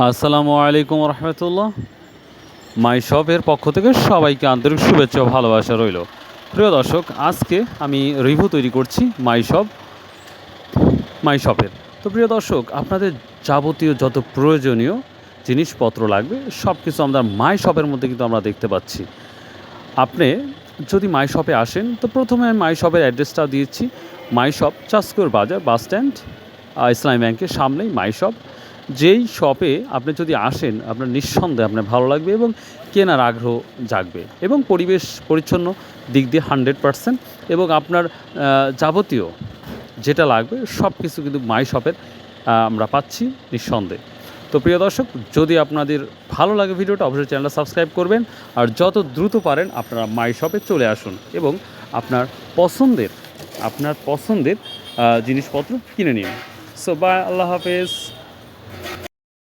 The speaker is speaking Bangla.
আসসালামু আলাইকুম রহমতুল্লাহ। মাই শপের পক্ষ থেকে সবাইকে আন্তরিক শুভেচ্ছা ও ভালোবাসা রইল। প্রিয় দর্শক, আজকে আমি রিভিউ তৈরি করছি মাই শপের। তো প্রিয় দর্শক, আপনাদের যাবতীয় যত প্রয়োজনীয় জিনিসপত্র লাগবে সব কিছু আমরা মাই শপের মধ্যে কিন্তু আমরা দেখতে পাচ্ছি। আপনি যদি মাই শপে আসেন তো প্রথমে আমি মাই শপের অ্যাড্রেসটা দিয়েছি। মাই শপ চাষকুর বাজার বাস স্ট্যান্ড, ইসলামী ব্যাংকের সামনেই মাই শপ। যেই শপে আপনি যদি আসেন আপনার নিঃসন্দেহে আপনার ভালো লাগবে এবং কেনার আগ্রহ জাগবে এবং পরিবেশ পরিচ্ছন্ন দিক দিয়ে 100%, এবং আপনার যাবতীয় যেটা লাগবে সব কিছু কিন্তু মাই শপের আমরা পাচ্ছি নিঃসন্দেহে। তো প্রিয় দর্শক, যদি আপনাদের ভালো লাগে ভিডিওটা অবশ্যই চ্যানেলটা সাবস্ক্রাইব করবেন, আর যত দ্রুত পারেন আপনারা মাই শপে চলে আসুন এবং আপনার পছন্দের জিনিসপত্র কিনে নিন। সো বাই, আল্লাহ হাফেজ।